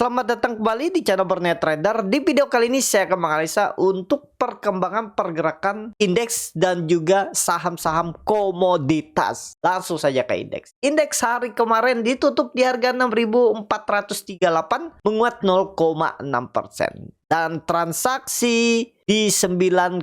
Selamat datang kembali di channel Borneo Trader. Di video kali ini saya akan menganalisa untuk perkembangan pergerakan indeks dan juga saham-saham komoditas. Langsung saja ke indeks. Indeks hari kemarin ditutup di harga 6.438, menguat 0,6%. Dan transaksi di 9,6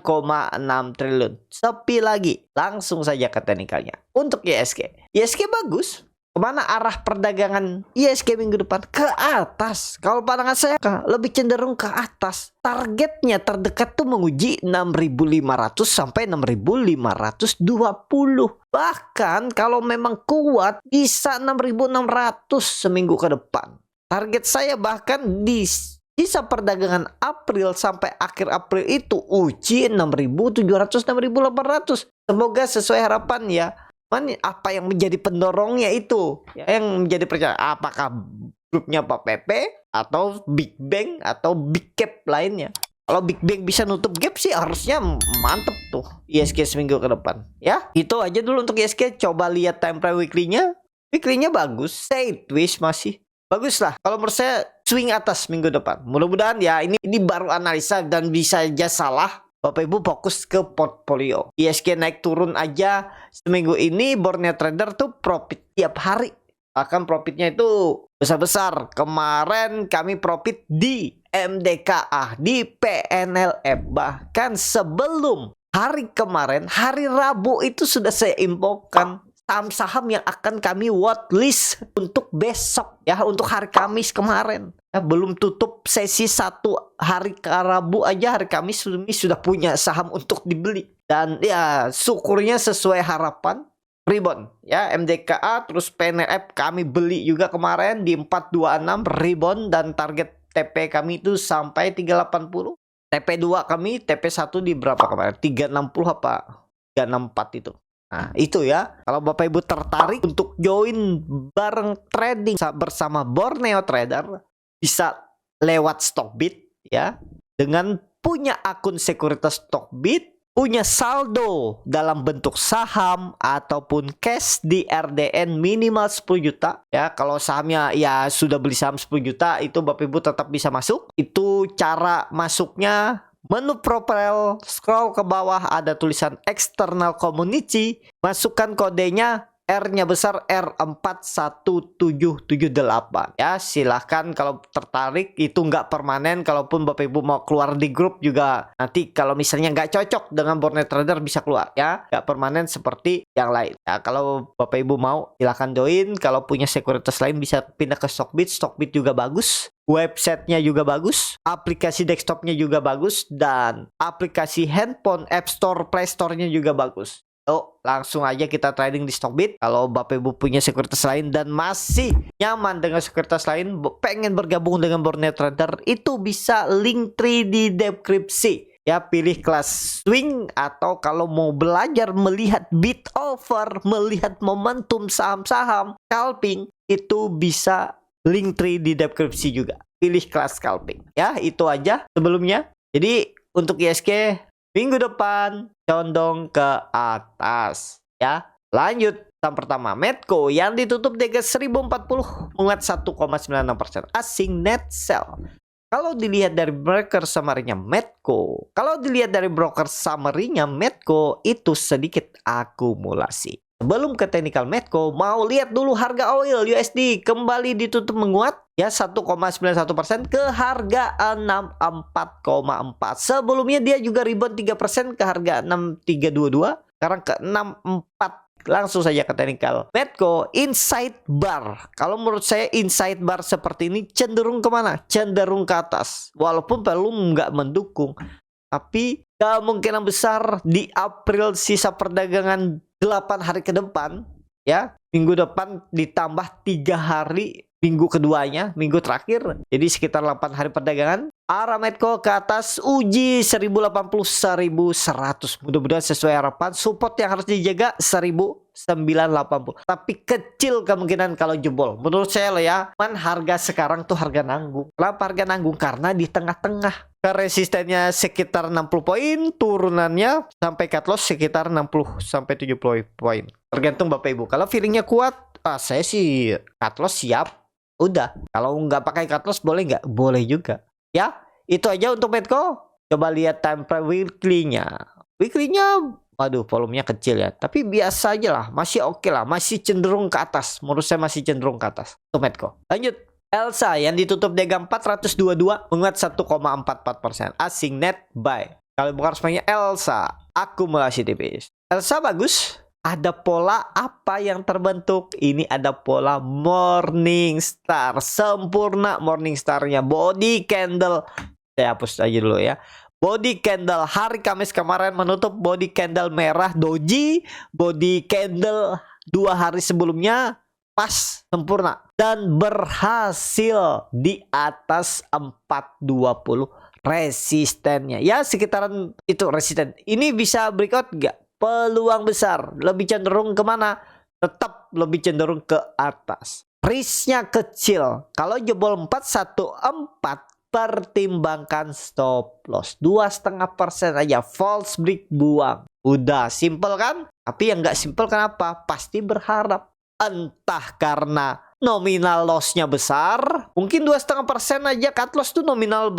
triliun. Sepi lagi. Langsung saja ke teknikalnya. Untuk ISG. ISG bagus. Kemana arah perdagangan ISG minggu depan? Ke atas. Kalau pandangan saya lebih cenderung ke atas. Targetnya terdekat tuh menguji 6.500 sampai 6.520. Bahkan kalau memang kuat bisa 6.600 seminggu ke depan. Target saya bahkan di sisa perdagangan April sampai akhir April itu uji 6.700 6.800. Semoga sesuai harapan ya. Apa yang menjadi pendorongnya itu yang menjadi percaya, apakah grupnya Pak PP atau Big Bang atau Big Cap lainnya. Kalau Big Bang bisa nutup gap sih harusnya mantep tuh ISG seminggu ke depan ya. Itu aja dulu untuk ISG. Coba lihat time frame weekly-nya bagus, sideways masih bagus lah. Kalau menurut saya swing atas minggu depan. Mudah-mudahan ya ini baru analisa dan bisa aja salah. Bapak Ibu fokus ke portfolio. ISG naik turun aja seminggu ini Borneo Trader tuh profit tiap hari. Bahkan profitnya itu besar-besar. Kemarin kami profit di MDKA, di PNLF. Bahkan sebelum hari kemarin, hari Rabu itu sudah saya infokan saham-saham yang akan kami watchlist untuk besok ya, untuk hari Kamis kemarin. Ya, belum tutup sesi satu hari ke Rabu aja, hari Kamis sudah punya saham untuk dibeli. Dan ya syukurnya sesuai harapan rebound ya, MDKA terus PNLF kami beli juga kemarin di 426 rebound, dan target TP kami itu sampai 380. TP2 kami, TP1 di berapa kemarin? 360 apa? 364 itu. Nah itu ya, kalau Bapak Ibu tertarik untuk join bareng trading bersama Borneo Trader, bisa lewat Stockbit ya, dengan punya akun sekuritas Stockbit, punya saldo dalam bentuk saham ataupun cash di RDN minimal 10 juta ya. Kalau sahamnya ya sudah beli saham 10 juta itu Bapak Ibu tetap bisa masuk. Itu cara masuknya. Menu profile, scroll ke bawah ada tulisan external community, masukkan kodenya R-nya besar R41778 ya. Silahkan kalau tertarik, itu nggak permanen. Kalaupun Bapak Ibu mau keluar di grup juga, nanti kalau misalnya nggak cocok dengan Borneo Trader bisa keluar ya, nggak permanen seperti yang lain ya. Kalau Bapak Ibu mau silahkan join. Kalau punya sekuritas lain bisa pindah ke Stockbit. Stockbit juga bagus, websitenya juga bagus, aplikasi desktopnya juga bagus, dan aplikasi handphone App Store, Play Store-nya juga bagus. Langsung aja kita trading di Stockbit. Kalau Bapak Ibu punya sekuritas lain dan masih nyaman dengan sekuritas lain, pengen bergabung dengan Borneo Trader, itu bisa link 3 di deskripsi ya. Pilih kelas swing, atau kalau mau belajar melihat bid over, melihat momentum saham-saham scalping, itu bisa link 3 di deskripsi juga. Pilih kelas scalping ya. Itu aja sebelumnya. Jadi untuk ISG minggu depan condong ke atas ya. Lanjut saham pertama, Medco yang ditutup di harga 1040, menguat 1,96%. Asing net sell. Kalau dilihat dari broker summary-nya Medco, itu sedikit akumulasi. Sebelum ke teknikal Medco, mau lihat dulu harga oil USD kembali ditutup menguat ya 1,91% ke harga 64,4. Sebelumnya dia juga rebound 3% ke harga 6322, sekarang ke 64. Langsung saja ke teknikal Medco inside bar. Kalau menurut saya inside bar seperti ini cenderung kemana? Cenderung ke atas. Walaupun belum nggak mendukung, tapi kemungkinan besar di April sisa perdagangan 8 hari ke depan ya, minggu depan ditambah 3 hari minggu keduanya, minggu terakhir, jadi sekitar 8 hari perdagangan. Arah Medco ke atas, uji 1080 1100. Mudah-mudahan sesuai harapan. Support yang harus dijaga 1980. Tapi kecil kemungkinan kalau jebol. Menurut saya loh ya, harga sekarang tuh harga nanggung. Kenapa harga nanggung? Karena di tengah-tengah. Resistennya sekitar 60 poin, turunannya sampai cut loss sekitar 60 sampai 70 poin. Tergantung Bapak Ibu. Kalau feelingnya kuat, saya sih cut loss siap. Udah, kalau nggak pakai cut loss boleh nggak? Boleh juga. Ya, itu aja untuk Medco. Coba lihat time frame weekly-nya. Weekly-nya, waduh, volumenya kecil ya. Tapi biasa aja lah, masih oke lah. Masih cenderung ke atas. Menurut saya masih cenderung ke atas. Untuk Medco. Lanjut. Elsa yang ditutup DG 422 menguat 1,44%. Asing net buy. Kalau bukan resminya Elsa, akumulasi tipis. Elsa bagus. Ada pola apa yang terbentuk? Ini ada pola Morningstar. Sempurna Morningstar-nya. Body candle. Saya hapus aja dulu ya. Body candle hari Kamis kemarin menutup body candle merah doji. Body candle 2 hari sebelumnya pas sempurna. Dan berhasil di atas 420 resistennya. Ya sekitaran itu resisten. Ini bisa breakout nggak? Peluang besar. Lebih cenderung kemana? Tetap lebih cenderung ke atas. Risknya kecil. Kalau jebol 414, pertimbangkan stop loss 2,5% aja. False break buang. Udah simple kan? Tapi yang nggak simple kenapa? Pasti berharap. Entah karena nominal lossnya besar. Mungkin 2,5% aja cut loss tuh nominal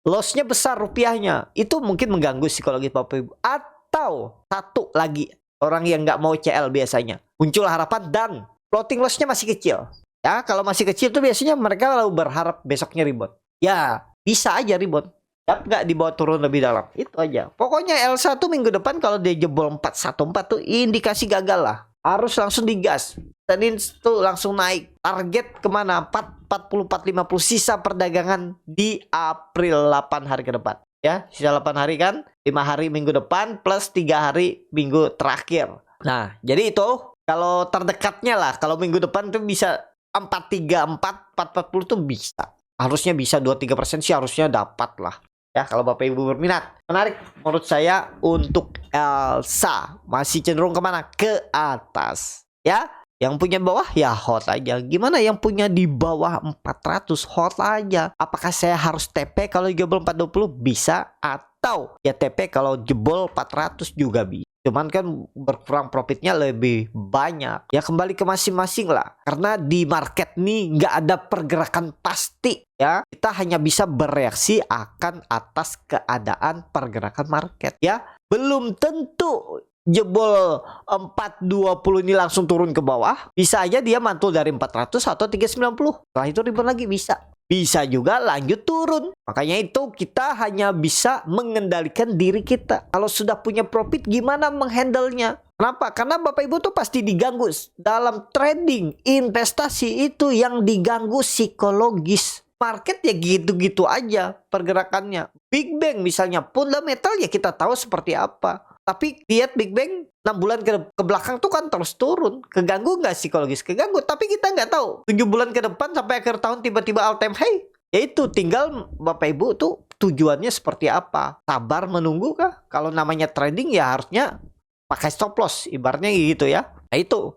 lossnya besar rupiahnya. Itu mungkin mengganggu psikologi Bapak Ibu. Atau satu lagi, orang yang nggak mau CL biasanya muncul harapan dan floating lossnya masih kecil. Ya, kalau masih kecil tuh biasanya mereka lalu berharap besoknya rebound. Ya, bisa aja rebound. Tapi nggak dibawa turun lebih dalam. Itu aja. Pokoknya Elsa tuh minggu depan kalau dia jebol 414 tuh indikasi gagal lah. Harus langsung digas. Senin tuh langsung naik. Target kemana? 44,50 sisa perdagangan di April 8 hari ke depan. Ya, sisa 8 hari kan? 5 hari minggu depan plus 3 hari minggu terakhir. Nah, jadi itu kalau terdekatnya lah. Kalau minggu depan tuh bisa 434, 440 tuh bisa. Harusnya bisa 2-3% sih harusnya dapat lah. Ya, kalau Bapak Ibu berminat. Menarik menurut saya untuk Elsa. Masih cenderung kemana? Ke atas. Ya, yang punya bawah ya hold aja. Gimana yang punya di bawah 400? Hold aja. Apakah saya harus TP kalau jebol 420? Bisa. Atau ya TP kalau jebol 400 juga bisa. Cuman kan berkurang profitnya lebih banyak. Ya kembali ke masing-masing lah. Karena di market nih nggak ada pergerakan pasti. Ya, kita hanya bisa bereaksi akan atas keadaan pergerakan market. Ya, belum tentu jebol 420 ini langsung turun ke bawah. Bisa aja dia mantul dari 400 atau 390. Setelah itu rebound lagi bisa. Bisa juga lanjut turun. Makanya itu kita hanya bisa mengendalikan diri kita. Kalau sudah punya profit gimana menghandlenya? Kenapa? Karena Bapak Ibu tuh pasti diganggu. Dalam trading, investasi itu yang diganggu psikologis. Market ya gitu-gitu aja pergerakannya. Big Bang misalnya, fundamental ya kita tahu seperti apa. Tapi lihat Big Bang 6 bulan ke belakang tuh kan terus turun. Keganggu nggak psikologis? Keganggu. Tapi kita nggak tahu. 7 bulan ke depan sampai akhir tahun tiba-tiba all time high. Yaitu tinggal Bapak Ibu tuh tujuannya seperti apa. Sabar menunggu kah? Kalau namanya trading ya harusnya pakai stop loss. Ibaratnya gitu ya. Nah itu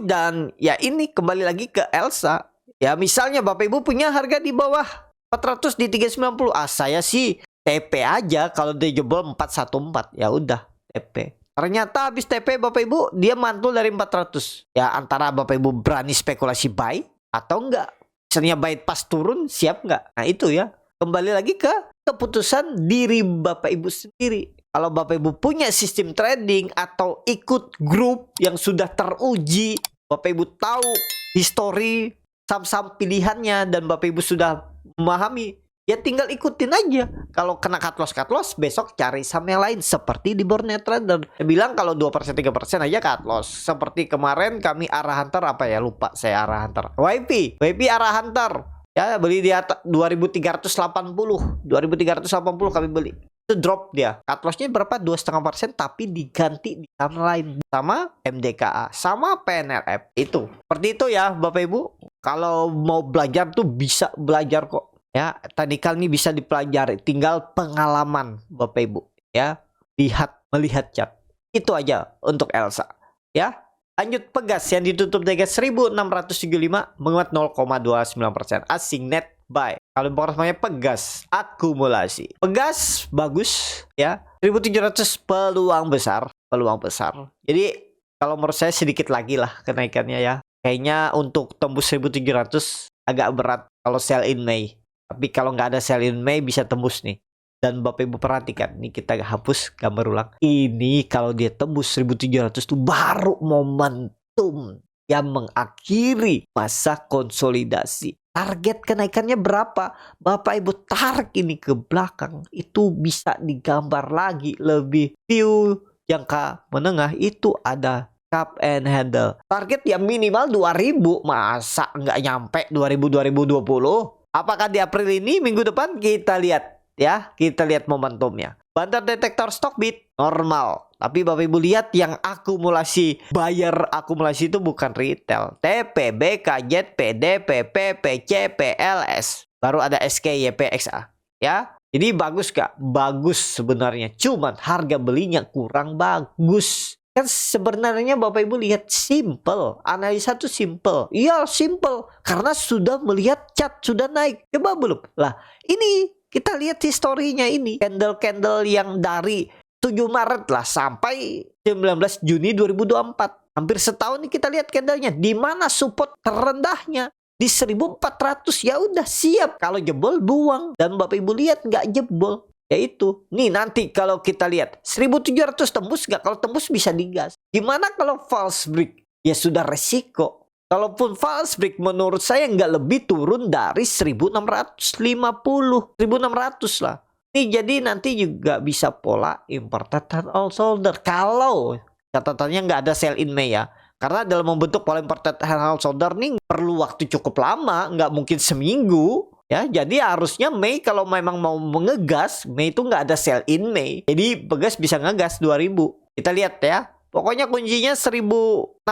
dan ya ini kembali lagi ke Elsa. Ya misalnya Bapak Ibu punya harga di bawah 400 di 390. Saya sih TP aja kalau dia jebol 414. Ya udah. TP. Ternyata habis TP Bapak Ibu dia mantul dari 400. Ya antara Bapak Ibu berani spekulasi buy atau enggak. Misalnya buy pas turun siap enggak? Nah itu ya. Kembali lagi ke keputusan diri Bapak Ibu sendiri. Kalau Bapak Ibu punya sistem trading atau ikut grup yang sudah teruji. Bapak Ibu tahu histori saham-saham pilihannya dan Bapak Ibu sudah memahami. Ya tinggal ikutin aja. Kalau kena cut loss, besok cari saham yang lain. Seperti di Borneo Trader. Saya bilang kalau 2%, 3% aja cut loss. Seperti kemarin kami arah hunter, apa ya lupa saya arah hunter. YP arah hunter. Ya beli di atas 2380. 2380 kami beli. Itu drop dia. Cut lossnya berapa? 2,5% tapi diganti di saham lain. Sama MDKA. Sama PNLF. Itu. Seperti itu ya Bapak Ibu. Kalau mau belajar tuh bisa belajar kok. Ya, teknikal ini bisa dipelajari, tinggal pengalaman Bapak Ibu, ya. Melihat chart. Itu aja untuk Elsa, ya. Lanjut Pegas yang ditutup DG 1675 menguat 0,29%. Asing net buy. Kalau namanya Pegas akumulasi. Pegas bagus, ya. 1700 peluang besar. Jadi kalau menurut saya sedikit lagi lah kenaikannya ya. Kayaknya untuk tembus 1700 agak berat kalau sell in May. Tapi kalau nggak ada sell in May bisa tembus nih. Dan Bapak Ibu perhatikan, nih kita hapus gambar ulang. Ini kalau dia tembus 1700 tuh baru momentum yang mengakhiri masa konsolidasi. Target kenaikannya berapa? Bapak Ibu tarik ini ke belakang, itu bisa digambar lagi lebih view jangka menengah itu ada cup and handle. Target yang minimal 2000, masa nggak nyampe 2020? Apakah di April ini minggu depan kita lihat ya, kita lihat momentumnya. Banter detektor Stockbit normal. Tapi Bapak Ibu lihat yang akumulasi, buyer akumulasi itu bukan retail. TP, BK, JP, DP, PP, CP, LS. Baru ada SK, YP, XA. Ya, jadi bagus gak? Bagus sebenarnya. Cuman harga belinya kurang bagus. Kan sebenarnya Bapak Ibu lihat simple. Analisa tuh simple. Iya simple. Karena sudah melihat chart, sudah naik. Coba belum? Lah ini kita lihat historinya ini. Candle-candle yang dari 7 Maret lah sampai 19 Juni 2024. Hampir setahun nih kita lihat candlenya. Di mana support terendahnya? Di 1400, ya udah siap. Kalau jebol buang. Dan Bapak Ibu lihat nggak jebol. Yaitu, nih nanti kalau kita lihat 1700 tembus nggak? Kalau tembus bisa digas. Gimana kalau false break? Ya sudah resiko. Kalaupun false break menurut saya nggak lebih turun dari 1650. 1600 lah. Ini jadi nanti juga bisa pola imported head and shoulder. Kalau catatannya nggak ada sell in May ya. Karena dalam membentuk pola imported head and shoulder nih perlu waktu cukup lama. Nggak mungkin seminggu. Ya, jadi harusnya Mei kalau memang mau mengegas, Mei itu nggak ada sell in Mei. Jadi pegas bisa ngegas 2000. Kita lihat ya. Pokoknya kuncinya 1600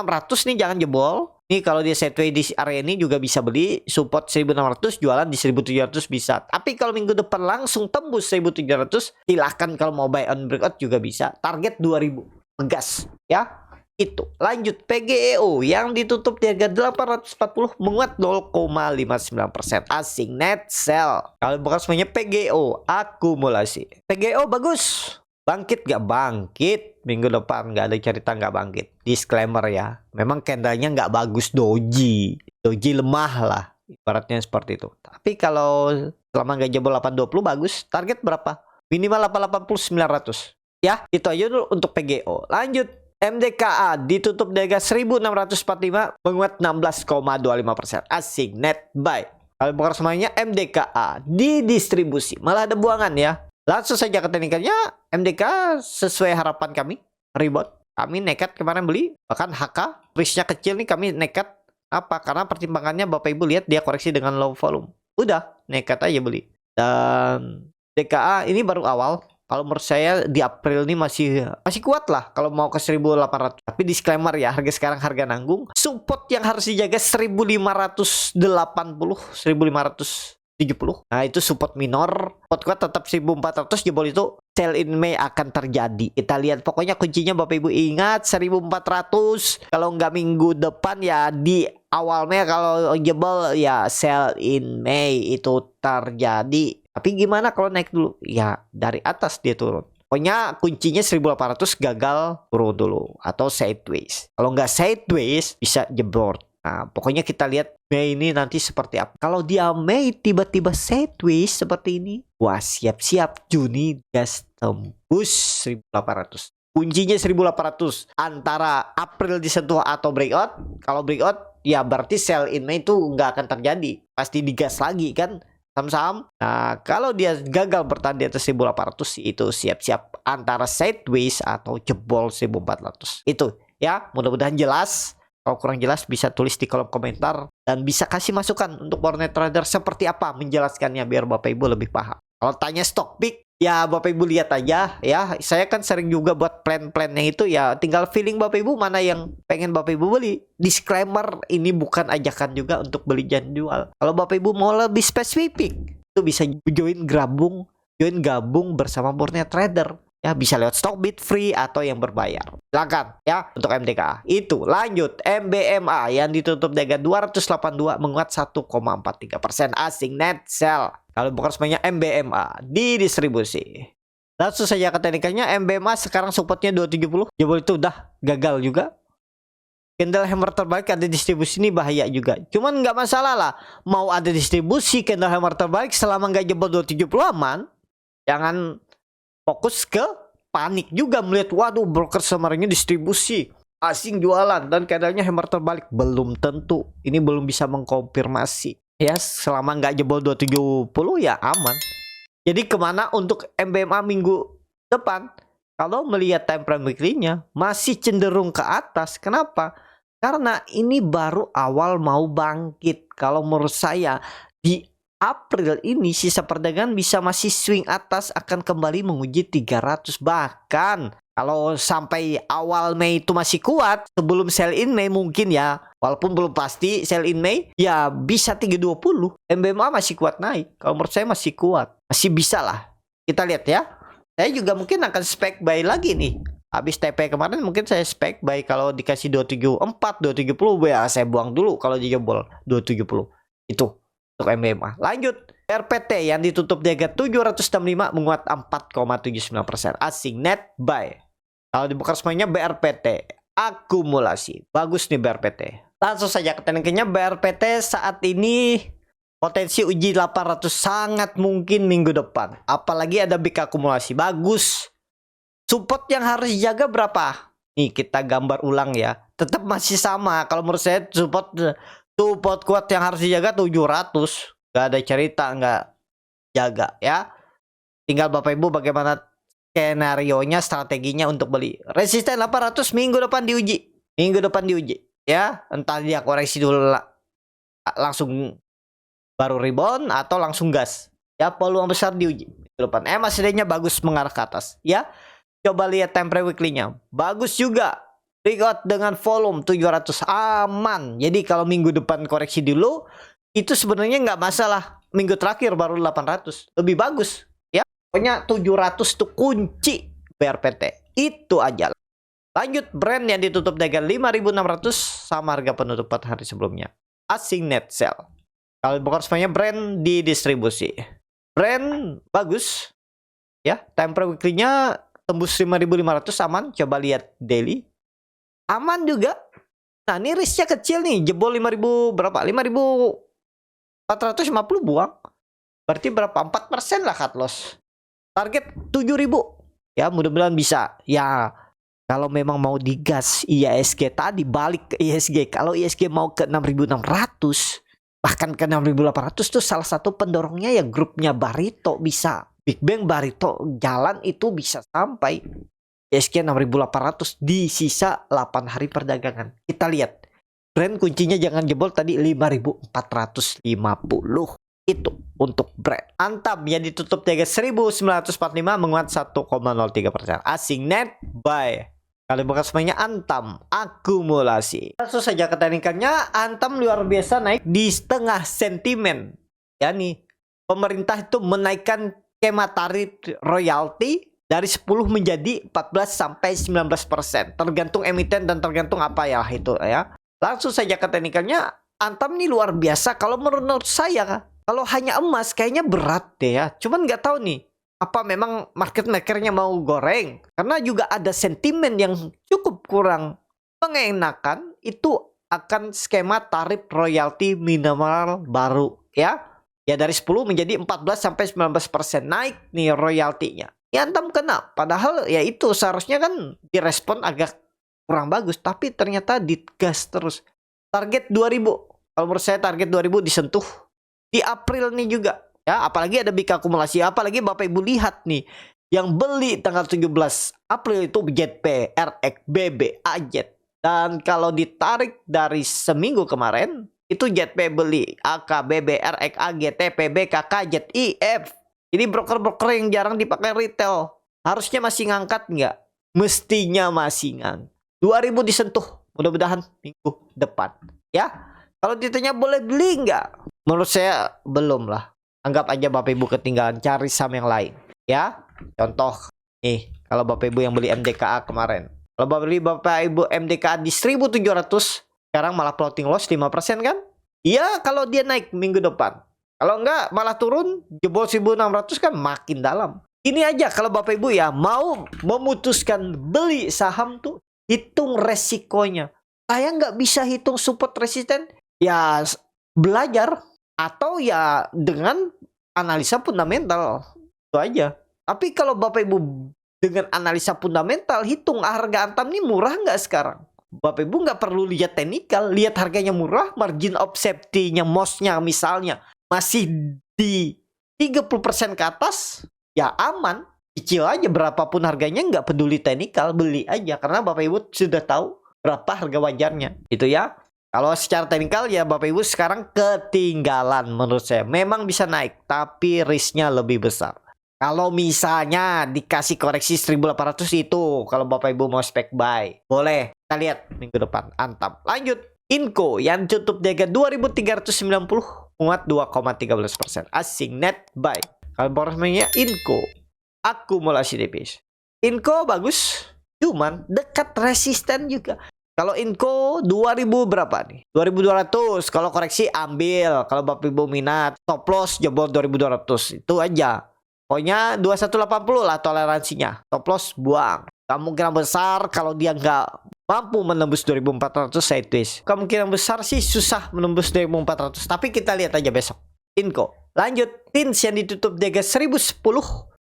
nih, jangan jebol. Nih kalau dia sideways di area ini juga bisa beli. Support 1600, jualan di 1700 bisa. Tapi kalau minggu depan langsung tembus 1700, silahkan kalau mau buy on breakout juga bisa. Target 2000. Pegas ya. Itu lanjut PGEO yang ditutup di harga 840 menguat 0,59%. Asing net sell. Kalau bukan semuanya PGEO akumulasi. PGEO bagus. Bangkit gak? Bangkit. Minggu depan gak ada cerita gak bangkit. Disclaimer ya. Memang candlenya gak bagus, doji. Doji lemah lah. Ibaratnya seperti itu. Tapi kalau selama gak jebol 820 bagus. Target berapa? Minimal 880 900. Ya, itu aja dulu untuk PGO. Lanjut. MDKA ditutup di harga 1645 menguat 16,25%. Asing net buy. Kalau bukan semuanya MDKA didistribusi. Malah ada buangan ya. Langsung saja ke teknikalnya. MDK sesuai harapan kami rebound. Kami nekat kemarin beli. Bahkan HK risknya kecil nih kami nekat. Apa? Karena pertimbangannya Bapak Ibu lihat dia koreksi dengan low volume. Udah nekat aja beli. Dan DKA ini baru awal. Kalau menurut saya di April ini masih kuat lah kalau mau ke 1800. Tapi disclaimer ya, harga sekarang harga nanggung. Support yang harus dijaga 1580, 1570. Nah, itu support minor. Support kuat tetap 1400, jebol itu sell in May akan terjadi. Kita lihat pokoknya kuncinya Bapak Ibu ingat 1400. Kalau nggak minggu depan ya di awal Mei, kalau jebol ya sell in May itu terjadi. Tapi gimana kalau naik dulu? Ya dari atas dia turun. Pokoknya kuncinya 1800 gagal turun dulu. Atau sideways. Kalau nggak sideways bisa jebol. Nah pokoknya kita lihat Mei ini nanti seperti apa. Kalau dia Mei tiba-tiba sideways seperti ini. Wah siap-siap Juni gas tembus 1800. Kuncinya 1800. Antara April disentuh atau breakout. Kalau breakout ya berarti sell in Mei itu nggak akan terjadi. Pasti digas lagi kan. Saham-saham. Nah, kalau dia gagal bertahan di atas 1800 itu siap-siap antara sideways atau jebol 1400. Itu ya, mudah-mudahan jelas. Kalau kurang jelas bisa tulis di kolom komentar dan bisa kasih masukan untuk warnet trader seperti apa menjelaskannya biar Bapak Ibu lebih paham. Kalau tanya stock pick ya Bapak Ibu lihat aja ya. Saya kan sering juga buat plan-plannya itu ya, tinggal feeling Bapak Ibu mana yang pengen Bapak Ibu beli. Disclaimer, ini bukan ajakan juga untuk beli dan jual. Kalau Bapak Ibu mau lebih spesifik itu bisa join gabung bersama Warnet Trader. Ya bisa lewat Stockbit free atau yang berbayar. Silakan ya untuk MDKA. Itu lanjut MBMA yang ditutup dengan 282 menguat 1,43%. Asing net sell. Kalau bukan semuanya MBMA didistribusi. Langsung saja ke teknikalnya. MBMA sekarang supportnya 270. Jebol itu udah gagal juga. Candle hammer terbalik ada distribusi ini bahaya juga. Cuman nggak masalah lah. Mau ada distribusi candle hammer terbalik selama nggak jebol 270 aman. Jangan fokus ke panik juga melihat waduh broker semarinnya distribusi. Asing jualan dan candlenya hammer terbalik. Belum tentu. Ini belum bisa mengkonfirmasi. Ya selama nggak jebol 270 ya aman. Jadi kemana untuk MBMA minggu depan? Kalau melihat time frame weekly-nya masih cenderung ke atas. Kenapa? Karena ini baru awal mau bangkit. Kalau menurut saya di April ini sisa perdagangan bisa masih swing atas akan kembali menguji 300. Bahkan kalau sampai awal Mei itu masih kuat sebelum sell in Mei mungkin ya. Walaupun belum pasti sell in Mei ya bisa 320. MBMA masih kuat naik. Kalau menurut saya masih kuat. Masih bisa lah. Kita lihat ya. Saya juga mungkin akan spek buy lagi nih. Habis TP kemarin mungkin saya spek buy kalau dikasih 274, 270 ya saya buang dulu kalau dijebol 270. Itu untuk MBMA. Lanjut. RPT yang ditutup di harga 765 menguat 4,79%. Asing net buy. Kalau dibuka semuanya BRPT akumulasi. Bagus nih BRPT. Langsung saja ke tekniknya. BRPT saat ini potensi uji 800 sangat mungkin minggu depan. Apalagi ada big akumulasi. Bagus. Support yang harus dijaga berapa? Nih kita gambar ulang ya. Tetap masih sama. Kalau menurut saya support kuat yang harus dijaga 700. Gak ada cerita nggak jaga ya. Tinggal Bapak Ibu bagaimana skenario-nya, strateginya untuk beli. Resisten 800 minggu depan diuji. Minggu depan diuji ya. Entah dia koreksi dulu langsung baru rebound atau langsung gas. Ya peluang besar diuji minggu depan. MACD-nya bagus mengarah ke atas ya. Coba lihat time frame weekly-nya. Bagus juga. Breakout dengan volume 700 aman. Jadi kalau minggu depan koreksi dulu itu sebenarnya nggak masalah. Minggu terakhir baru 800. Lebih bagus ya. Pokoknya 700 tuh kunci BRPT. Itu aja. Lanjut brand yang ditutup dengan 5.600 sama harga penutupan hari sebelumnya. Asing net sell. Kalau bukan semuanya brand di distribusi. Brand bagus. Ya, time frame weekly-nya tembus 5.500 aman. Coba lihat daily. Aman juga. Nah, ini risknya kecil nih. Jebol 5.000 berapa? 5.450 buang. Berarti berapa? 4% lah cut loss. Target 7.000. Ya, mudah-mudahan bisa. Ya, kalau memang mau digas IHSG tadi balik ke IHSG. Kalau IHSG mau ke 6.600, bahkan ke 6.800 tuh salah satu pendorongnya ya grupnya Barito bisa. Big Bang Barito jalan itu bisa sampai IHSG 6.800 di sisa 8 hari perdagangan. Kita lihat. Brand kuncinya jangan jebol tadi 5.450. Itu untuk brand. Antam yang ditutup di harga 1.945 menguat 1,03%. Asing net buy. Kalau bukan semuanya Antam akumulasi. Langsung saja ke teknikannya. Antam luar biasa naik di setengah sentimen. Ya nih. Pemerintah itu menaikkan skema tarif royalti dari 10 menjadi 14 sampai 19%. Tergantung emiten dan tergantung apa ya itu ya. Langsung saja ke teknikannya. Antam nih luar biasa. Kalau menurut saya, kalau hanya emas kayaknya berat deh ya. Cuman nggak tahu nih. Apa memang market makernya mau goreng? Karena juga ada sentimen yang cukup kurang mengenakan. Itu akan skema tarif royalti minimal baru ya. Ya dari 10 menjadi 14 sampai 19% naik nih royaltinya. Ya Antam kena. Padahal ya itu seharusnya kan direspon agak kurang bagus. Tapi ternyata digas terus. Target 2000. Kalau menurut saya target 2000 disentuh. Di April nih juga. Ya apalagi ada big akumulasi. Apalagi Bapak Ibu lihat nih. Yang beli tanggal 17 April itu JP, RX, BB, AJET. Dan kalau ditarik dari seminggu kemarin. Itu JP beli AK, BB, RX, AG, TP, BK, KJET, IF. Ini broker-broker yang jarang dipakai retail. Harusnya masih ngangkat nggak? Mestinya masih ngangkat. 2000 disentuh. Mudah-mudahan minggu depan. Ya. Kalau ditanya boleh beli nggak? Menurut saya belum lah. Anggap aja Bapak Ibu ketinggalan. Cari saham yang lain. Ya. Contoh. Nih. Kalau Bapak Ibu yang beli MDKA kemarin. Kalau Bapak Ibu MDKA di 1.700. Sekarang malah floating loss 5% kan? Iya kalau dia naik minggu depan. Kalau enggak malah turun jebol 1.600 kan makin dalam. Ini aja kalau Bapak Ibu ya mau memutuskan beli saham tuh hitung resikonya. Saya nggak bisa hitung support resisten. Ya belajar atau ya dengan analisa fundamental itu aja. Tapi kalau Bapak Ibu dengan analisa fundamental hitung harga Antam ini murah nggak sekarang? Bapak Ibu nggak perlu lihat teknikal, lihat harganya murah, margin of safety-nya, MOS-nya misalnya masih di 30% ke atas, ya aman. Kecil aja berapapun harganya, nggak peduli teknikal, beli aja karena Bapak Ibu sudah tahu berapa harga wajarnya. Itu ya. Kalau secara teknikal ya Bapak Ibu sekarang ketinggalan menurut saya. Memang bisa naik tapi risknya lebih besar. Kalau misalnya dikasih koreksi 1800 itu kalau Bapak Ibu mau spek buy, boleh. Kita lihat minggu depan. Antam. Lanjut. Inco yang tutup di harga 2390 menguat 2,13%. Asing net buy. Kalau borosnya Inco akumulasi tipis. Inco bagus, cuman dekat resisten juga. Kalau Inco 2000 berapa nih? 2200. Kalau koreksi ambil. Kalau Bapak Ibu minat, stop loss jebol 2200. Itu aja. Pokoknya 2180 lah toleransinya. Stop loss buang. Kemungkinan besar kalau dia nggak mampu menembus 2400 sideways. Kemungkinan besar sih susah menembus 2400. Tapi kita lihat aja besok. Inco. Lanjut. TINS yang ditutup di harga 1010.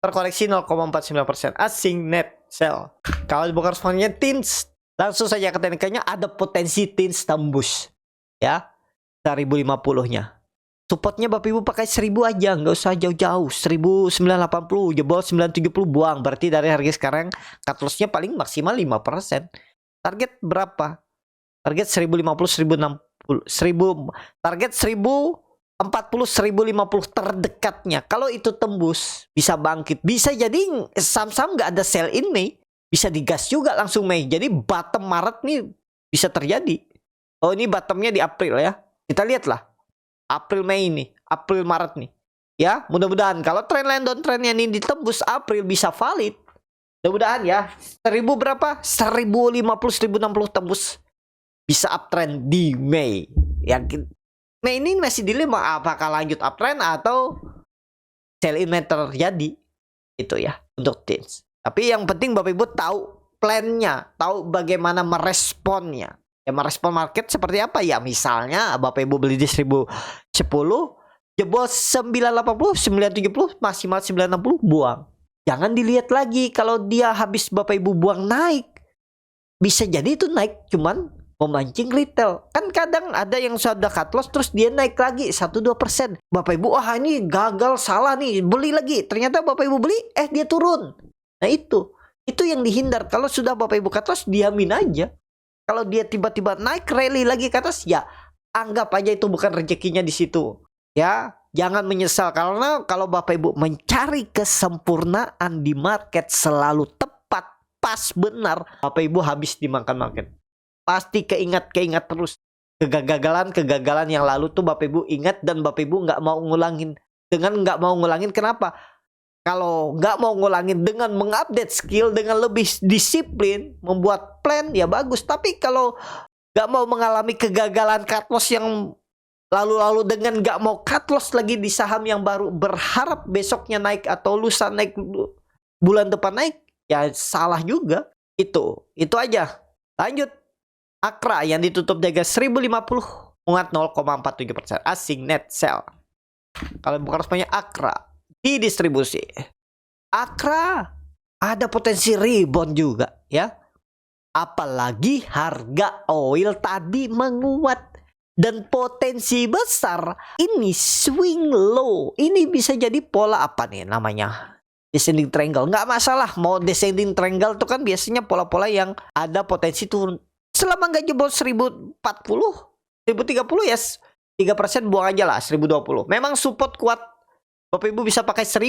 Terkoreksi 0,49%. Asing net sell. Kalau bukan responnya TINS, langsung saja ke teknikanya ada potensi TINS tembus. Ya. 1050-nya. Supportnya Bapak Ibu pakai 1000 aja, nggak usah jauh-jauh. 1980 jebol 970 buang. Berarti dari harga sekarang cut loss-nya paling maksimal 5%. Target berapa? Target 1050, 1060, 1000. Target 1040, 1050 terdekatnya. Kalau itu tembus, bisa bangkit. Bisa jadi saham-saham nggak ada sell in Mei, bisa digas juga langsung Mei. Jadi bottom Maret nih bisa terjadi. Oh ini bottomnya di April ya. Kita lihatlah. April Mei ini, April Maret nih. Ya, mudah-mudahan kalau trendline downtrendnya ini ditembus April bisa valid. Mudah-mudahan ya. 1000 berapa? 1050, 1060 tembus. Bisa uptrend di Mei. Yakin Mei ini masih dilema apakah lanjut uptrend atau sell in terjadi. Itu ya untuk TINS. Tapi yang penting Bapak Ibu tahu plannya, tahu bagaimana meresponnya. Ya merespon market seperti apa ya, misalnya Bapak Ibu beli di 1010 jebol 980 970 maksimal 960 buang. Jangan dilihat lagi kalau dia habis Bapak Ibu buang naik. Bisa jadi itu naik cuman memancing retail. Kan kadang ada yang sudah cut loss terus dia naik lagi 1-2%. Bapak Ibu wah ini gagal salah nih, beli lagi. Ternyata Bapak Ibu beli dia turun. Nah itu yang dihindar. Kalau sudah Bapak Ibu cut loss diamin aja. Kalau dia tiba-tiba naik rally lagi ke atas, ya anggap aja itu bukan rezekinya di situ. Ya, jangan menyesal karena kalau Bapak Ibu mencari kesempurnaan di market selalu tepat, pas, benar, Bapak Ibu habis dimakan market. Pasti keingat terus kegagalan yang lalu tuh Bapak Ibu ingat dan Bapak Ibu nggak mau ngulangin. Dengan nggak mau ngulangin, kenapa? Kalau nggak mau ngulangin dengan mengupdate skill, dengan lebih disiplin, membuat plan, ya bagus. Tapi kalau nggak mau mengalami kegagalan cut loss yang lalu-lalu dengan nggak mau cut loss lagi di saham yang baru, berharap besoknya naik atau lusa naik, bulan depan naik, ya salah juga. Itu aja. Lanjut. Akra yang ditutup di harga 1050, menguat 0,47%. Asing net sell. Kalau bukan responnya Akra. Di distribusi Akra ada potensi rebound juga ya, apalagi harga oil tadi menguat dan potensi besar ini swing low. Ini bisa jadi pola apa nih namanya, descending triangle. Nggak masalah mau descending triangle itu kan biasanya pola-pola yang ada potensi turun. Selama nggak jebol 1040 1030 ya 3% buang aja lah. 1020 memang support kuat, Bapak Ibu bisa pakai 1000.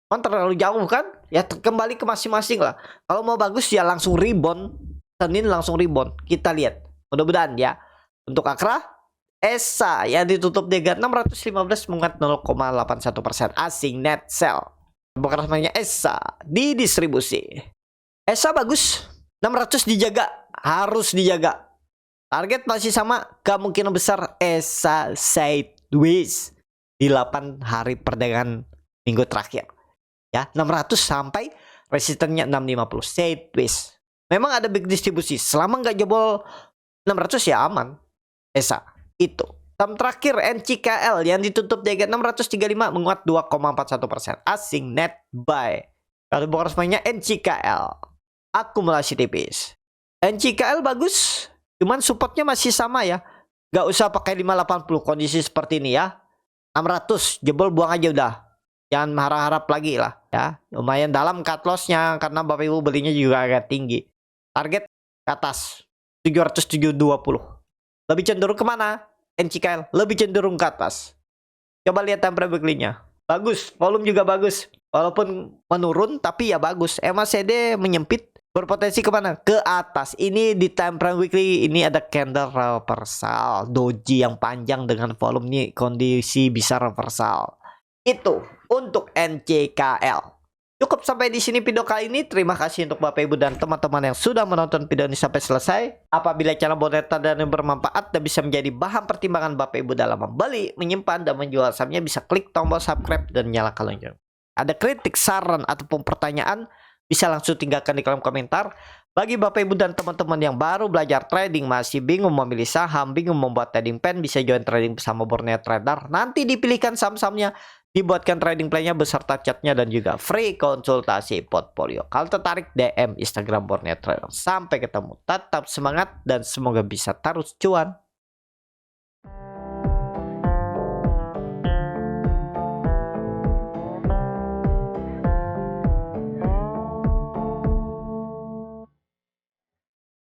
Kan terlalu jauh kan? Ya kembali ke masing-masing lah. Kalau mau bagus ya langsung rebound. Senin langsung rebound. Kita lihat. Mudah-mudahan ya. Untuk Akra, ESA yang ditutup di 615 menguat 0,81%. Asing net sell. Bukan namanya ESA di distribusi. ESA bagus. 600 dijaga. Harus dijaga. Target masih sama. Kemungkinan besar ESA sideways di 8 hari perdagangan minggu terakhir ya, 600 sampai resistennya 650 sideways. Memang ada big distribusi selama nggak jebol 600 ya aman. ESA itu. Saham terakhir NCKL yang ditutup di harga 635 menguat 2,41%. Asing net buy. Kalau bukan resminya NCKL akumulasi tipis. NCKL bagus, cuman supportnya masih sama ya. Gak usah pakai 580 kondisi seperti ini ya. 600 jebol buang aja udah. Jangan harap-harap lagi lah ya. Lumayan dalam cut lossnya karena Bapak Ibu belinya juga agak tinggi. Target ke atas 720. Lebih cenderung kemana? NCKL lebih cenderung ke atas. Coba lihat time frame weekly-nya. Bagus, volume juga bagus. Walaupun menurun tapi ya bagus. MACD menyempit, berpotensi kemana? Ke atas. Ini di time frame weekly ini ada candle reversal, doji yang panjang dengan volume nih, kondisi bisa reversal. Itu untuk NCKL. Cukup sampai di sini video kali ini. Terima kasih untuk Bapak Ibu dan teman-teman yang sudah menonton video ini sampai selesai. Apabila channel Boneta dan yang bermanfaat dan bisa menjadi bahan pertimbangan Bapak Ibu dalam membeli, menyimpan dan menjual sahamnya, bisa klik tombol subscribe dan nyalakan lonceng. Ada kritik, saran ataupun pertanyaan, bisa langsung tinggalkan di kolom komentar. Bagi Bapak Ibu dan teman-teman yang baru belajar trading, masih bingung memilih saham, bingung membuat trading plan, bisa join trading bersama Borneo Trader. Nanti dipilihkan saham-sahamnya, dibuatkan trading plan-nya beserta chatnya dan juga free konsultasi portfolio. Kalau tertarik, DM Instagram Borneo Trader. Sampai ketemu, tetap semangat dan semoga bisa terus cuan.